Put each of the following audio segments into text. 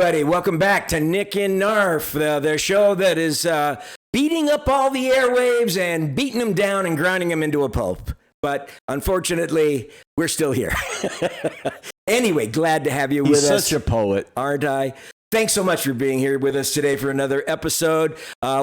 everybody. Welcome back to Nick Knarf, their show that is beating up all the airwaves and beating them down and grinding them into a pulp. But unfortunately, we're still here. Anyway, glad to have you with us. He's such a poet. Aren't I? Thanks so much for being here with us today for another episode.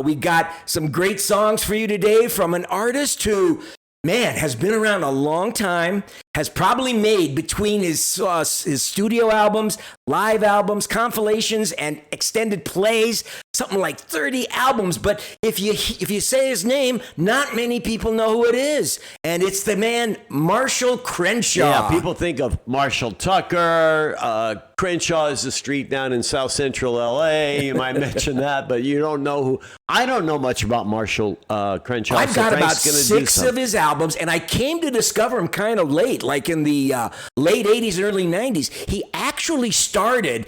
We got some great songs for you today from an artist who, man, has been around a long time, has probably made between his studio albums, live albums, compilations, and extended plays, something like 30 albums. But if you say his name, not many people know who it is. And it's the man, Marshall Crenshaw. Yeah, people think of Marshall Tucker. Crenshaw is a street down in South Central LA. You might mention that, but you don't know who. I don't know much about Marshall Crenshaw. I've got about 6 of his albums, and I came to discover him kind of late, like in the late 80s and early 90s. He actually started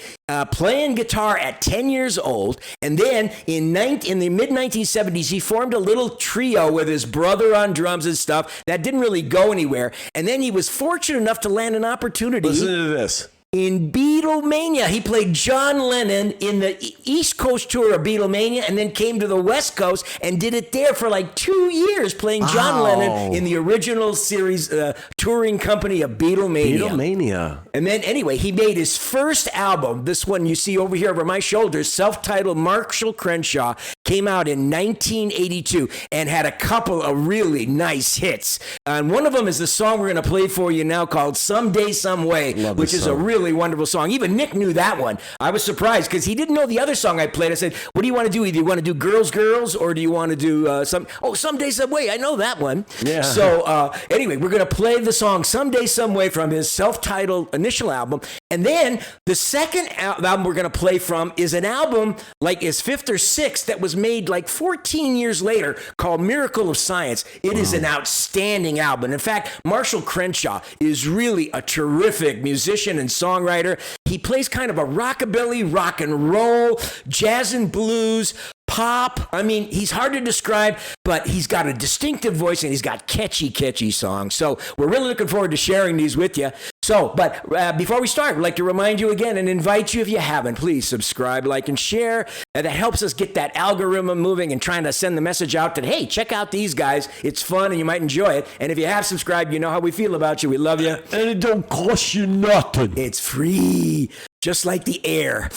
playing guitar at 10 years old, and then in the mid-1970s, he formed a little trio with his brother on drums and stuff that didn't really go anywhere. And then he was fortunate enough to land an opportunity. Listen to this. In Beatlemania, he played John Lennon in the East Coast tour of Beatlemania, and then came to the West Coast and did it there for like 2 years, playing John Lennon in the original series touring company of Beatlemania. And then anyway, he made his first album, this one you see over here over my shoulders, self-titled Marshall Crenshaw, came out in 1982 and had a couple of really nice hits. And one of them is the song we're going to play for you now called Someday Someway, which is a really wonderful song. Even Nick knew that one. I was surprised because he didn't know the other song I played. I said, what do you want to do? Either you want to do Girls, Girls, or do you want to do Someday Someway? I know that one. Yeah. So anyway, we're going to play the song Someday Someway from his self-titled initial album. And then the second album we're going to play from is an album like his fifth or sixth that was made like 14 years later called Miracle of Science. It is an outstanding album. In fact, Marshall Crenshaw is really a terrific musician and songwriter. He plays kind of a rockabilly, rock and roll, jazz and blues, pop. I mean, he's hard to describe, but he's got a distinctive voice and he's got catchy songs. So we're really looking forward to sharing these with you. So, but before we start, we'd like to remind you again and invite you, if you haven't, please subscribe, like, and share. That helps us get that algorithm moving and trying to send the message out that, hey, check out these guys. It's fun and you might enjoy it. And if you have subscribed, you know how we feel about you. We love you. And it don't cost you nothing. It's free, just like the air.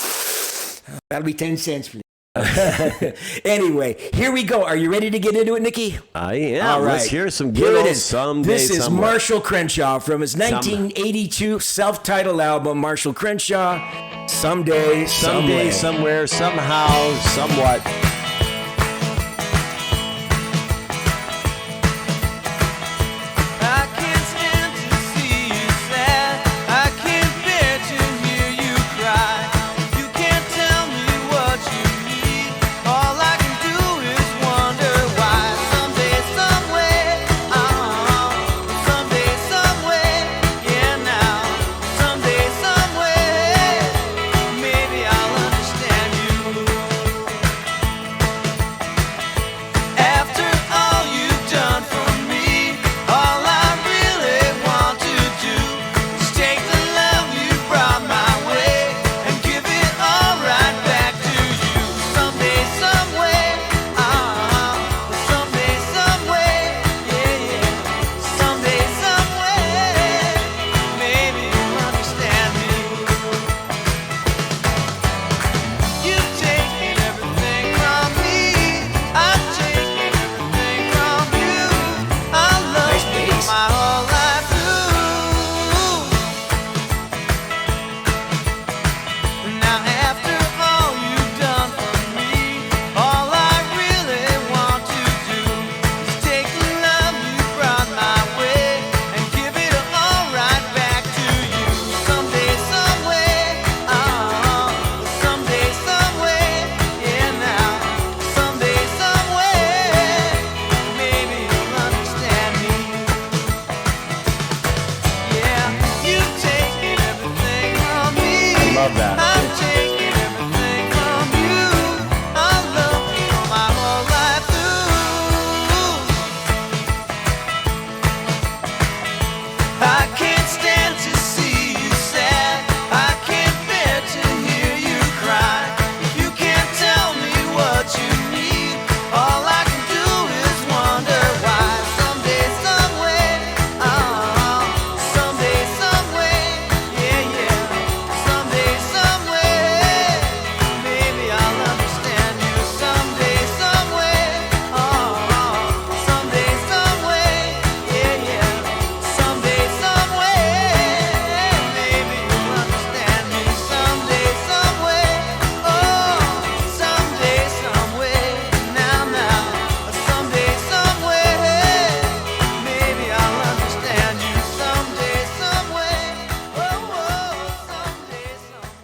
That'll be 10 cents for you. Anyway, here we go. Are you ready to get into it, Nikki? I am. All right. Let's hear some good old Someday This is Someway. Marshall Crenshaw from his 1982 self-titled album, Marshall Crenshaw, Someday, Someday, somewhere, somehow, somewhat.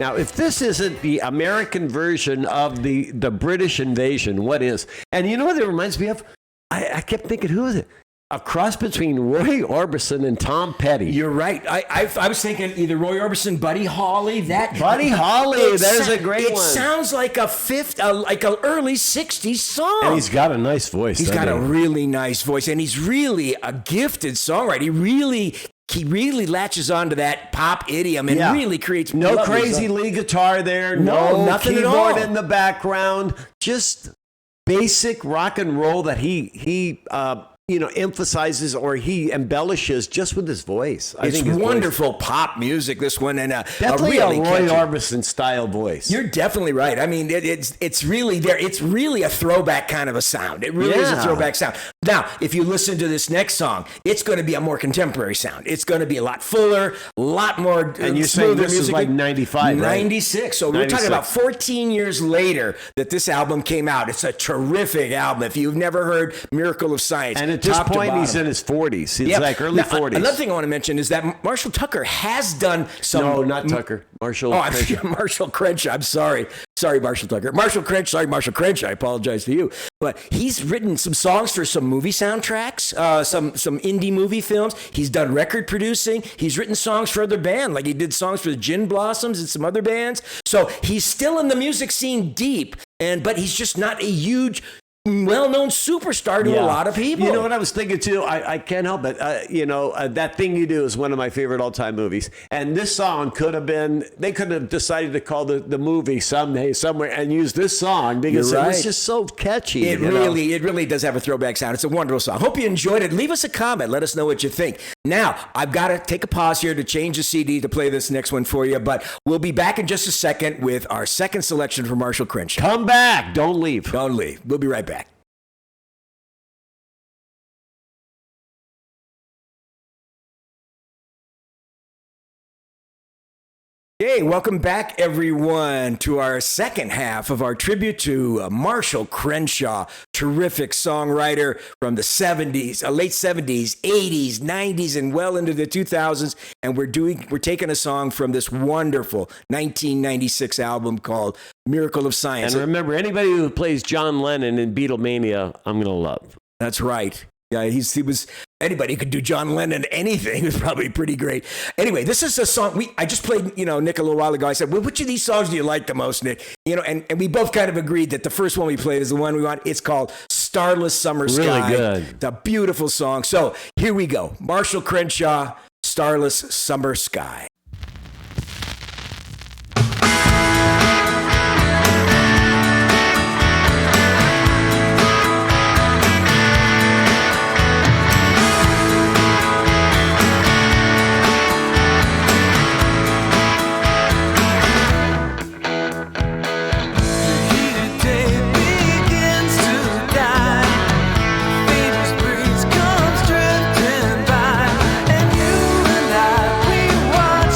Now, if this isn't the American version of the British invasion, what is? And you know what it reminds me of? I kept thinking, who is it? A cross between Roy Orbison and Tom Petty. You're right. I was thinking either Roy Orbison, Buddy Holly. Buddy Holly, there's a great one. It sounds like like an early '60s song. And he's got a nice voice. He's got a really nice voice, and he's really a gifted songwriter. He really latches onto that pop idiom and really creates no crazy lead guitar there, no nothing keyboard at all. in the background, just basic rock and roll that he emphasizes or he embellishes just with his voice. It's wonderful pop music, this one, and definitely a Roy Orbison style voice. You're definitely right. I mean, it's really there. It's really a throwback kind of a sound. It really is a throwback sound. Now, if you listen to this next song, it's going to be a more contemporary sound. It's going to be a lot fuller, a lot more. And you're saying this is like 95, right? 96. So we're talking about 14 years later that this album came out. It's a terrific album. If you've never heard "Miracle of Science," and at this point, he's in his 40s. He's like early 40s. Another thing I want to mention is that Marshall Tucker has done some... No, not Tucker. Marshall Crenshaw. Marshall Crenshaw. I'm sorry. Sorry, Marshall Tucker. Marshall Crenshaw. I apologize to you. But he's written some songs for some movie soundtracks, some indie movie films. He's done record producing. He's written songs for other bands, like he did songs for the Gin Blossoms and some other bands. So he's still in the music scene deep, but he's just not a huge... well-known superstar to a lot of people. You know what I was thinking too? I can't help it. That Thing You Do is one of my favorite all-time movies. And this song they could have decided to call the movie Someday, Somewhere and use this song because it was just so catchy. It really does have a throwback sound. It's a wonderful song. Hope you enjoyed it. Leave us a comment. Let us know what you think. Now, I've got to take a pause here to change the CD to play this next one for you, but we'll be back in just a second with our second selection from Marshall Crenshaw. Come back. Don't leave. Don't leave. We'll be right back. Hey, welcome back, everyone, to our second half of our tribute to Marshall Crenshaw, terrific songwriter from the 70s, late 70s, 80s, 90s, and well into the 2000s. And we're taking a song from this wonderful 1996 album called Miracle of Science. And remember, anybody who plays John Lennon in Beatlemania, I'm going to love. That's right. Yeah, anybody who could do John Lennon anything. It was probably pretty great. Anyway, this is a song I just played, Nick a little while ago. I said, well, which of these songs do you like the most, Nick? And we both kind of agreed that the first one we played is the one we want. It's called Starless Summer Sky. Really good. It's a beautiful song. So here we go. Marshall Crenshaw, Starless Summer Sky. Comes drifting by, and you and I, we watch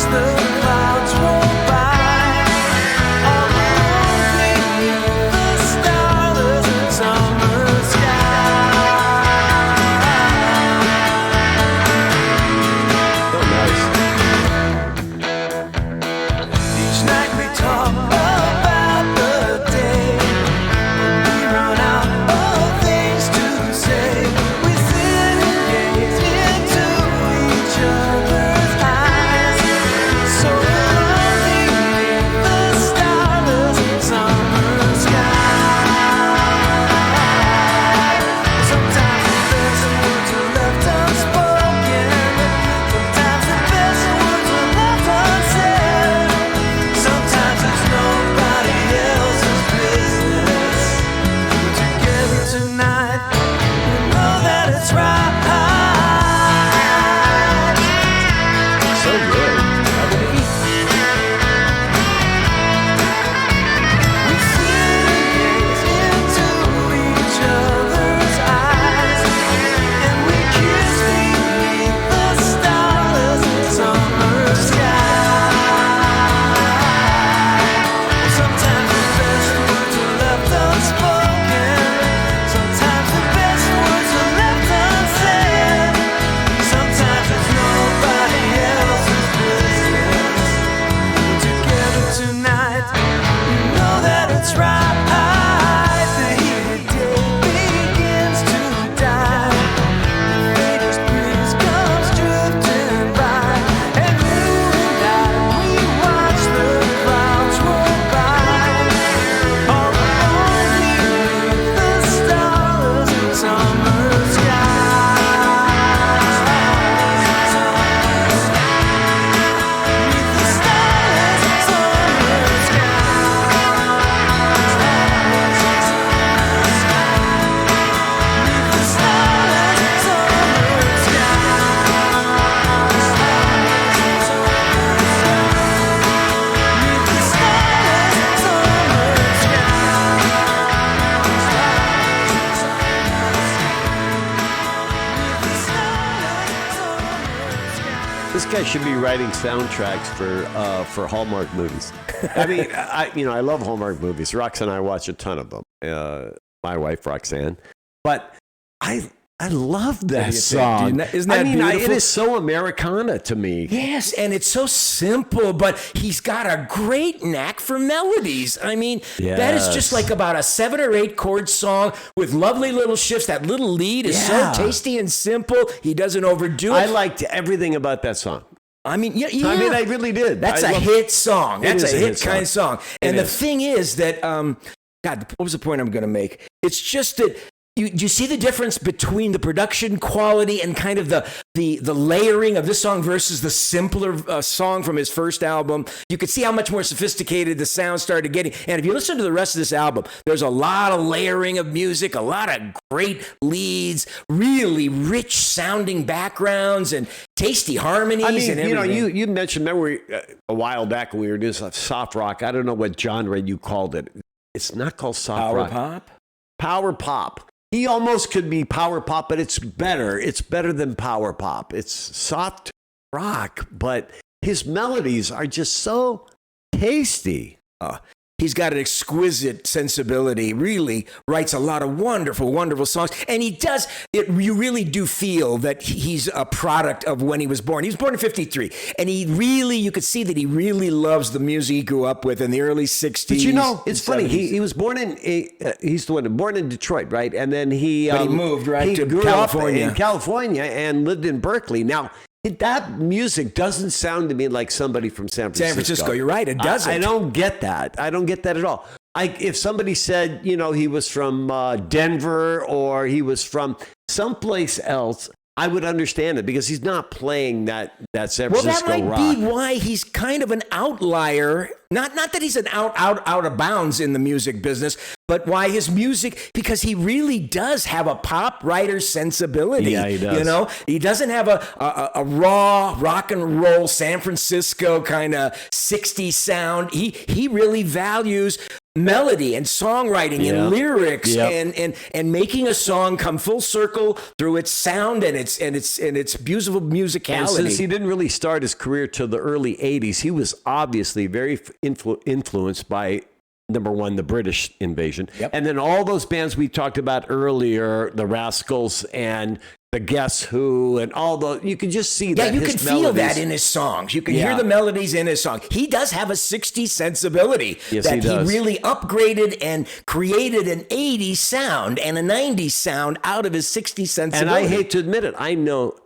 guy should be writing soundtracks for Hallmark movies. I mean, I love Hallmark movies. Rox and I watch a ton of them. My wife, Roxanne. But I love that song. Isn't that beautiful? It is so Americana to me. Yes, and it's so simple, but he's got a great knack for melodies. I mean, that is just like about a 7 or 8 chord song with lovely little shifts. That little lead is so tasty and simple. He doesn't overdo it. I liked everything about that song. I mean, yeah. I mean, I really did. That's a hit song. That's a hit kind of song. And the thing is that, God, what was the point I'm going to make? It's just that you see the difference between the production quality and kind of the layering of this song versus the simpler song from his first album. You could see how much more sophisticated the sound started getting. And if you listen to the rest of this album, there's a lot of layering of music, a lot of great leads, really rich sounding backgrounds and tasty harmonies. I mean, and everything. You mentioned, remember a while back when we were doing soft rock. I don't know what genre you called it. It's not called soft rock. Power pop? Power pop. He almost could be power pop, but it's better. It's better than power pop. It's soft rock, but his melodies are just so tasty. He's got an exquisite sensibility, really writes a lot of wonderful, wonderful songs. And he does it. You really do feel that he's a product of when he was born. He was born in 1953. And you could see that he really loves the music he grew up with in the early 60s. But it's funny. He was born he's the one born in Detroit, right? And then he moved to California. Up in California and lived in Berkeley. Now, that music doesn't sound to me like somebody from San Francisco. San Francisco, you're right. It doesn't. I don't get that. I don't get that at all. If somebody said, he was from Denver or he was from someplace else, I would understand it because he's not playing that San Francisco rock. Well, that might be why he's kind of an outlier. Not that he's an out of bounds in the music business, but why his music, because he really does have a pop writer sensibility. Yeah, he does. He doesn't have a raw rock and roll San Francisco kind of 60s sound. He really values melody and songwriting and lyrics and making a song come full circle through its sound and its beautiful musicality. And since he didn't really start his career till the early 80s, he was obviously very influenced by, number one, the British invasion. Yep. And then all those bands we talked about earlier, the Rascals and the Guess Who and all those, you can just see that. Yeah, you can feel that in his songs. You can hear the melodies in his song. He does have a 60s sensibility that he really upgraded and created an 80s sound and a 90s sound out of his 60s sensibility. And I hate to admit it, I know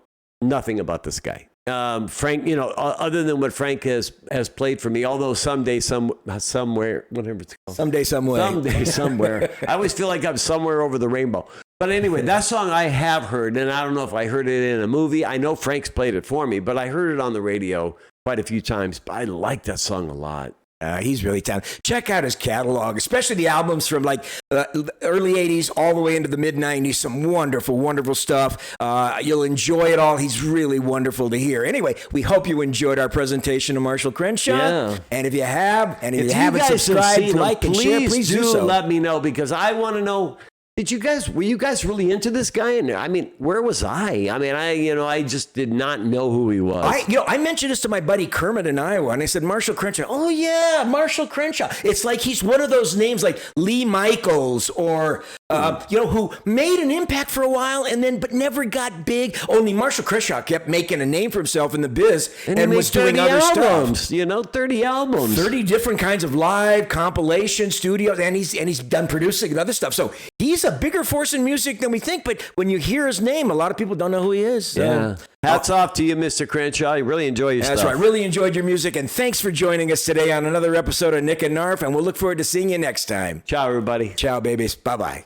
nothing about this guy. Frank, other than what Frank has played for me, although somewhere, whatever it's called. Someday, someway. Someday, somewhere. I always feel like I'm somewhere over the rainbow. But anyway, that song I have heard, and I don't know if I heard it in a movie. I know Frank's played it for me, but I heard it on the radio quite a few times. But I like that song a lot. He's really talented. Check out his catalog, especially the albums from like early 80s all the way into the mid 90s. Some wonderful, wonderful stuff. You'll enjoy it all. He's really wonderful to hear. Anyway, we hope you enjoyed our presentation of Marshall Crenshaw. Yeah. And if you haven't subscribed, like, and share, please do so. Let me know because I want to know. Were you guys really into this guy? And I mean, where was I? I mean, I just did not know who he was. I mentioned this to my buddy Kermit in Iowa, and I said, Marshall Crenshaw. Oh yeah, Marshall Crenshaw. It's like he's one of those names like Lee Michaels or, who made an impact for a while but never got big. Only Marshall Crenshaw kept making a name for himself in the biz and was doing other albums, stuff. 30 albums. 30 different kinds of live compilation studios, and he's done producing and other stuff. So he's a bigger force in music than we think, but when you hear his name, a lot of people don't know who he is. So. Yeah. Hats off to you, Mr. Crenshaw. You really enjoy your stuff. That's right. Really enjoyed your music, and thanks for joining us today on another episode of Nick and Knarf, and we'll look forward to seeing you next time. Ciao, everybody. Ciao, babies. Bye-bye.